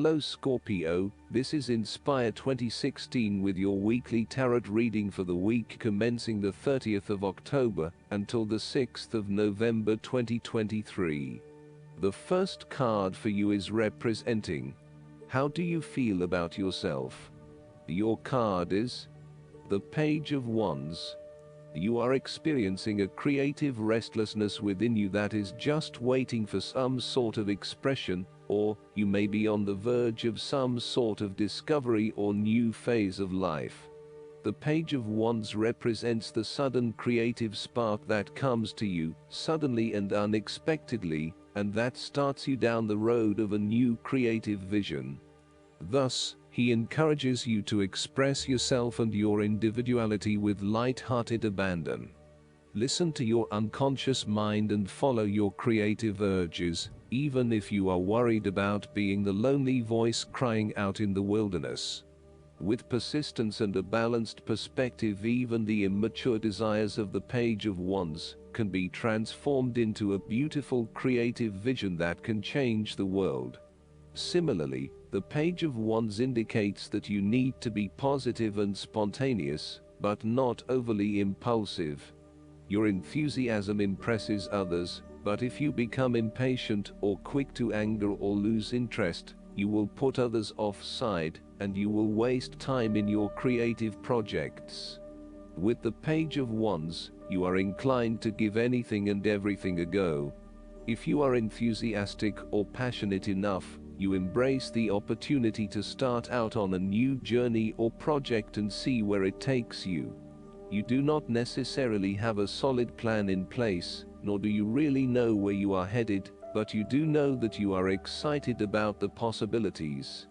Hello Scorpio, this is Inspire 2016 with your weekly tarot reading for the week commencing the 30th of October until the 6th of November 2023. The first card for you is representing: how do you feel about yourself? Your card is the Page of Wands. You are experiencing a creative restlessness within you that is just waiting for some sort of expression, or you may be on the verge of some sort of discovery or new phase of life. The Page of Wands represents the sudden creative spark that comes to you suddenly and unexpectedly, and that starts you down the road of a new creative vision. Thus, he encourages you to express yourself and your individuality with light-hearted abandon. Listen to your unconscious mind and follow your creative urges, even if you are worried about being the lonely voice crying out in the wilderness. With persistence and a balanced perspective, even the immature desires of the Page of Wands can be transformed into a beautiful creative vision that can change the world. Similarly, the Page of Wands indicates that you need to be positive and spontaneous, but not overly impulsive. Your enthusiasm impresses others, but if you become impatient or quick to anger or lose interest, you will put others offside, and you will waste time in your creative projects. With the Page of Wands, you are inclined to give anything and everything a go. If you are enthusiastic or passionate enough, you embrace the opportunity to start out on a new journey or project and see where it takes you. You do not necessarily have a solid plan in place, nor do you really know where you are headed, but you do know that you are excited about the possibilities.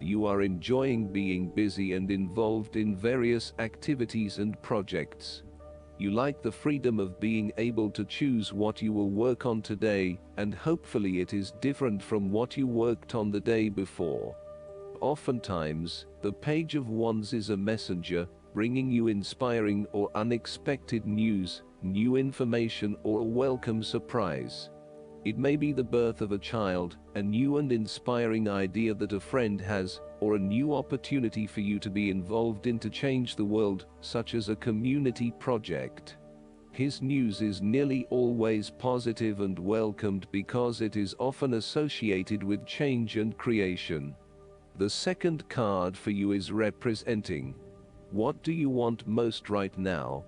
You are enjoying being busy and involved in various activities and projects. You like the freedom of being able to choose what you will work on today, and hopefully it is different from what you worked on the day before. Oftentimes, the Page of Wands is a messenger, bringing you inspiring or unexpected news, new information, or a welcome surprise. It may be the birth of a child, a new and inspiring idea that a friend has, or a new opportunity for you to be involved in to change the world, such as a community project. His news is nearly always positive and welcomed because it is often associated with change and creation. The second card for you is representing: what do you want most right now?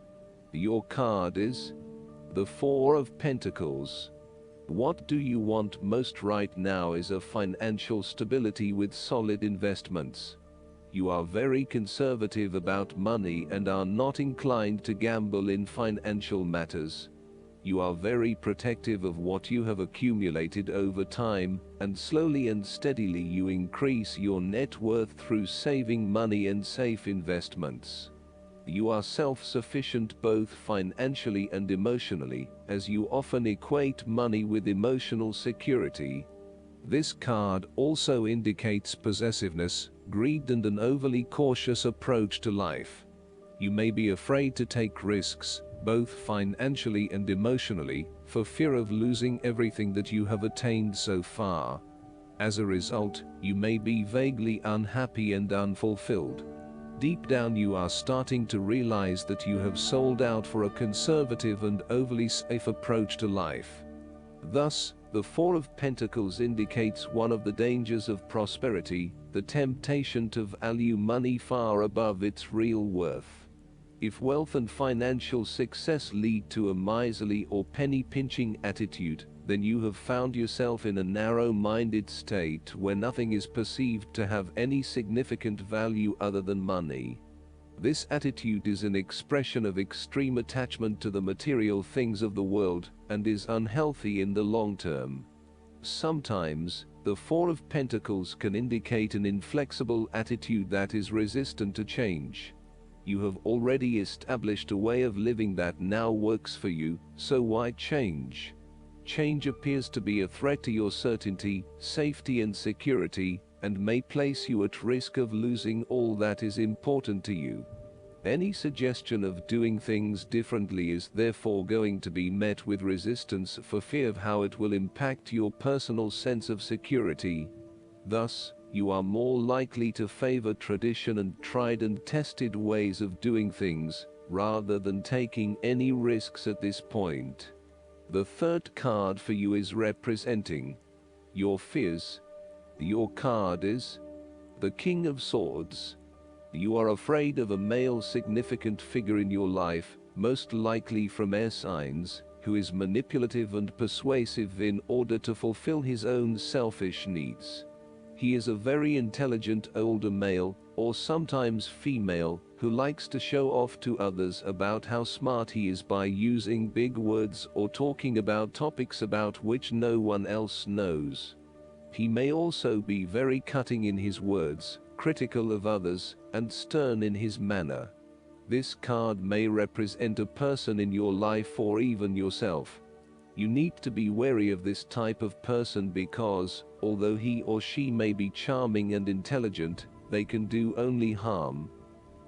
Your card is the Four of Pentacles. What do you want most right now is a financial stability with solid investments. You are very conservative about money and are not inclined to gamble in financial matters. You are very protective of what you have accumulated over time, and slowly and steadily you increase your net worth through saving money and safe investments. You are self-sufficient both financially and emotionally, as you often equate money with emotional security. This card also indicates possessiveness, greed, and an overly cautious approach to life. You may be afraid to take risks, both financially and emotionally, for fear of losing everything that you have attained so far. As a result, you may be vaguely unhappy and unfulfilled. Deep down you are starting to realize that you have sold out for a conservative and overly safe approach to life. Thus, the Four of Pentacles indicates one of the dangers of prosperity, the temptation to value money far above its real worth. If wealth and financial success lead to a miserly or penny-pinching attitude, then you have found yourself in a narrow-minded state where nothing is perceived to have any significant value other than money. This attitude is an expression of extreme attachment to the material things of the world, and is unhealthy in the long term. Sometimes, the Four of Pentacles can indicate an inflexible attitude that is resistant to change. You have already established a way of living that now works for you, so why change? Change appears to be a threat to your certainty, safety, and security, and may place you at risk of losing all that is important to you. Any suggestion of doing things differently is therefore going to be met with resistance for fear of how it will impact your personal sense of security. Thus, You are more likely to favor tradition and tried and tested ways of doing things, rather than taking any risks at this point. The third card for you is representing your fears. Your card is the King of Swords. You are afraid of a male significant figure in your life, most likely from air signs, who is manipulative and persuasive in order to fulfill his own selfish needs. He is a very intelligent older male, or sometimes female, who likes to show off to others about how smart he is by using big words or talking about topics about which no one else knows. He may also be very cutting in his words, critical of others, and stern in his manner. This card may represent a person in your life or even yourself. You need to be wary of this type of person because, although he or she may be charming and intelligent, they can do only harm.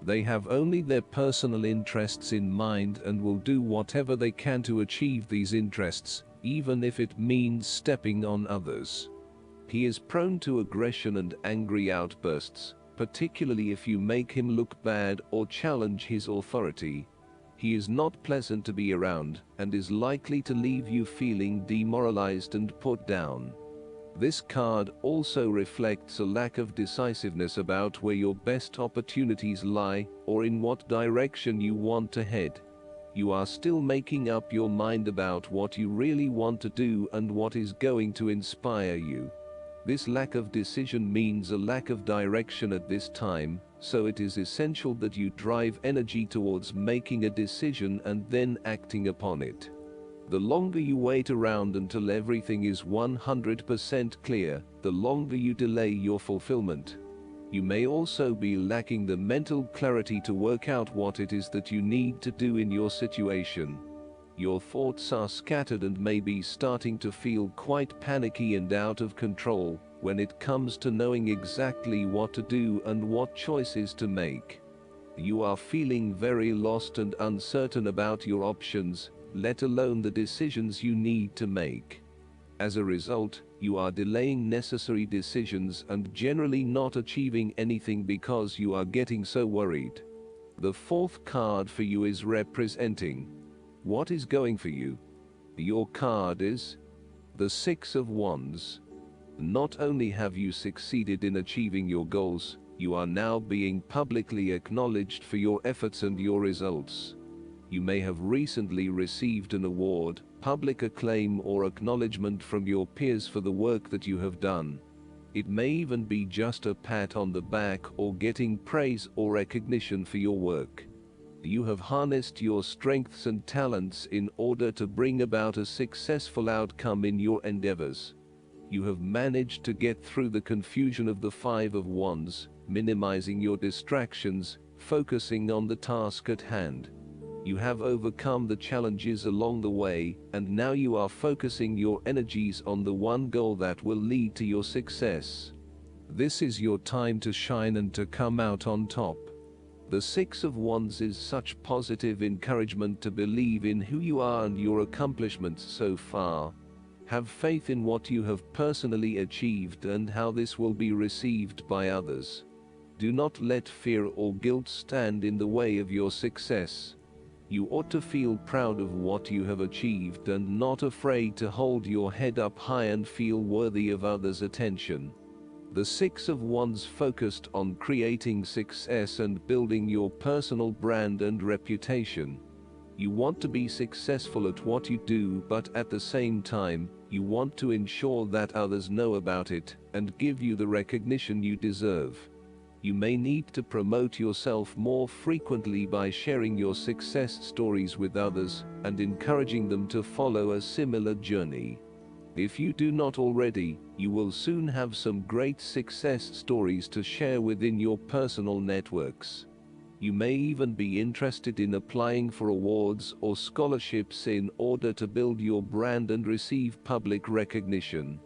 They have only their personal interests in mind and will do whatever they can to achieve these interests, even if it means stepping on others. He is prone to aggression and angry outbursts, particularly if you make him look bad or challenge his authority. He is not pleasant to be around and is likely to leave you feeling demoralized and put down. This card also reflects a lack of decisiveness about where your best opportunities lie or in what direction you want to head. You are still making up your mind about what you really want to do and what is going to inspire you. This lack of decision means a lack of direction at this time, so it is essential that you drive energy towards making a decision and then acting upon it. The longer you wait around until everything is 100% clear, the longer you delay your fulfillment. You may also be lacking the mental clarity to work out what it is that you need to do in your situation. Your thoughts are scattered and may be starting to feel quite panicky and out of control when it comes to knowing exactly what to do and what choices to make. You are feeling very lost and uncertain about your options, let alone the decisions you need to make. As a result, you are delaying necessary decisions and generally not achieving anything because you are getting so worried. The fourth card for you is representing what is going for you. Your card is the Six of Wands. Not only have you succeeded in achieving your goals, you are now being publicly acknowledged for your efforts and your results. You may have recently received an award, public acclaim or acknowledgement from your peers for the work that you have done. It may even be just a pat on the back or getting praise or recognition for your work. You have harnessed your strengths and talents in order to bring about a successful outcome in your endeavors. You have managed to get through the confusion of the Five of Wands, minimizing your distractions, focusing on the task at hand. You have overcome the challenges along the way, and now you are focusing your energies on the one goal that will lead to your success. This is your time to shine and to come out on top. The Six of Wands is such positive encouragement to believe in who you are and your accomplishments so far. Have faith in what you have personally achieved and how this will be received by others. Do not let fear or guilt stand in the way of your success. You ought to feel proud of what you have achieved and not afraid to hold your head up high and feel worthy of others' attention. The Six of Wands focused on creating success and building your personal brand and reputation. You want to be successful at what you do, but at the same time, you want to ensure that others know about it and give you the recognition you deserve. You may need to promote yourself more frequently by sharing your success stories with others and encouraging them to follow a similar journey. If you do not already, you will soon have some great success stories to share within your personal networks. You may even be interested in applying for awards or scholarships in order to build your brand and receive public recognition.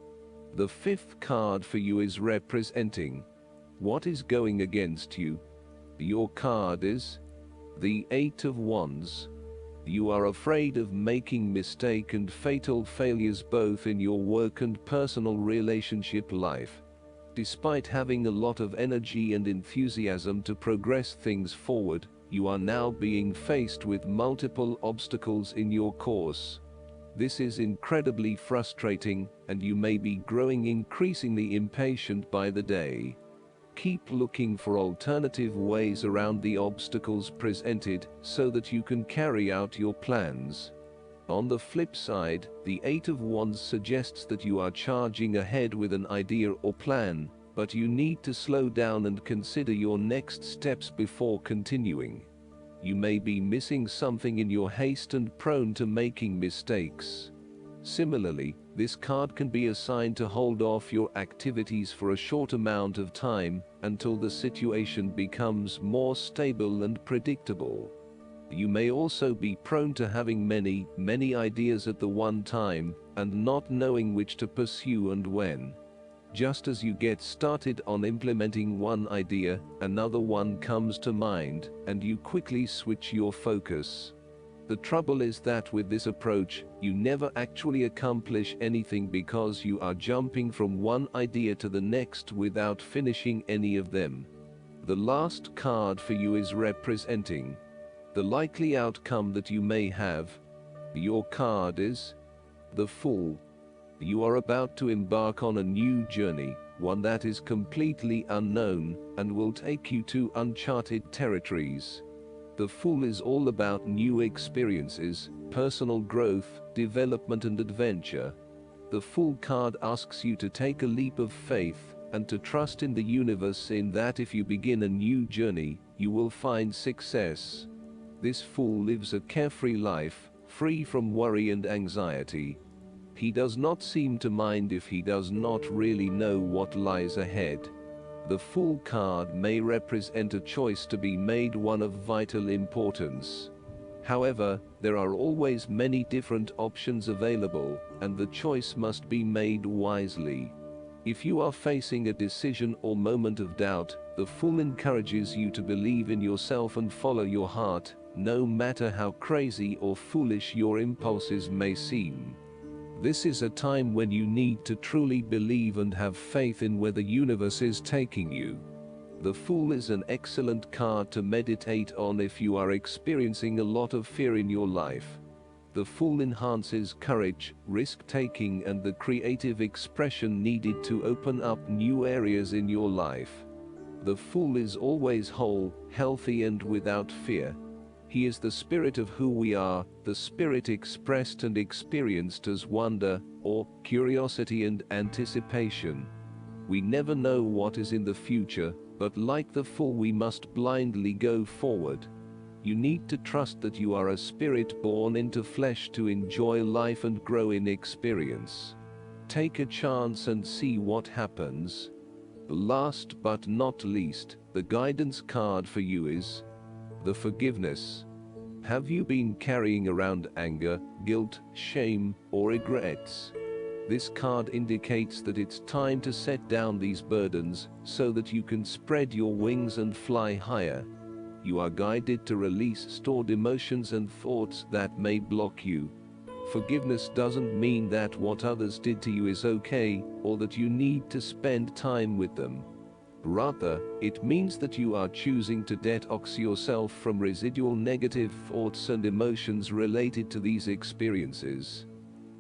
The fifth card for you is representing what is going against you. Your card is the Eight of Wands. You are afraid of making mistake and fatal failures both in your work and personal relationship life. Despite having a lot of energy and enthusiasm to progress things forward, you are now being faced with multiple obstacles in your course. This is incredibly frustrating, and you may be growing increasingly impatient by the day. Keep looking for alternative ways around the obstacles presented so that you can carry out your plans. On the flip side, the Eight of Wands suggests that you are charging ahead with an idea or plan, but you need to slow down and consider your next steps before continuing. You may be missing something in your haste and prone to making mistakes. Similarly, this card can be assigned to hold off your activities for a short amount of time until the situation becomes more stable and predictable. You may also be prone to having many ideas at the one time and not knowing which to pursue and when. Just as you get started on implementing one idea, another one comes to mind, and you quickly switch your focus. The trouble is that with this approach, you never actually accomplish anything because you are jumping from one idea to the next without finishing any of them. The last card for you is representing the likely outcome that you may have. Your card is the Fool. You are about to embark on a new journey, one that is completely unknown and will take you to uncharted territories. The Fool is all about new experiences, personal growth, development and adventure. The Fool card asks you to take a leap of faith and to trust in the universe, in that if you begin a new journey, you will find success. This Fool lives a carefree life, free from worry and anxiety. He does not seem to mind if he does not really know what lies ahead. The Fool card may represent a choice to be made, one of vital importance. However, there are always many different options available, and the choice must be made wisely. If you are facing a decision or moment of doubt, the Fool encourages you to believe in yourself and follow your heart, no matter how crazy or foolish your impulses may seem. This is a time when you need to truly believe and have faith in where the universe is taking you. The Fool is an excellent card to meditate on if you are experiencing a lot of fear in your life. The Fool enhances courage, risk-taking and the creative expression needed to open up new areas in your life. The Fool is always whole, healthy and without fear. He is the spirit of who we are, the spirit expressed and experienced as wonder, or curiosity and anticipation. We never know what is in the future, but like the Fool we must blindly go forward. You need to trust that you are a spirit born into flesh to enjoy life and grow in experience. Take a chance and see what happens. Last but not least, the guidance card for you is the Forgiveness. Have you been carrying around anger, guilt, shame, or regrets? This card indicates that it's time to set down these burdens so that you can spread your wings and fly higher. You are guided to release stored emotions and thoughts that may block you. Forgiveness doesn't mean that what others did to you is okay, or that you need to spend time with them. Rather, it means that you are choosing to detox yourself from residual negative thoughts and emotions related to these experiences.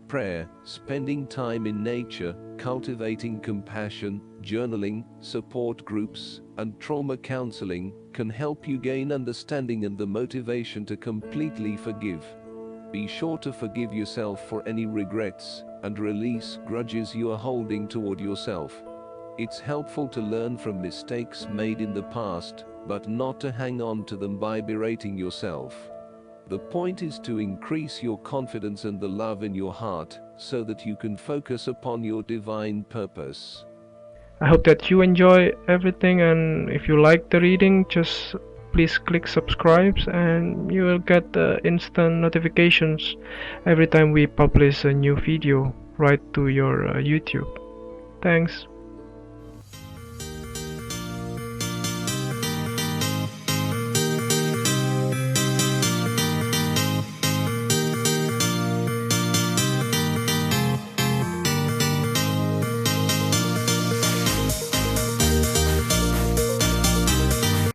Prayer, spending time in nature, cultivating compassion, journaling, support groups, and trauma counseling can help you gain understanding and the motivation to completely forgive. Be sure to forgive yourself for any regrets and release grudges you are holding toward yourself. It's helpful to learn from mistakes made in the past, but not to hang on to them by berating yourself. The point is to increase your confidence and the love in your heart, so that you can focus upon your divine purpose. I hope that you enjoy everything, and if you like the reading, just please click subscribe and you will get instant notifications every time we publish a new video right to your YouTube. Thanks.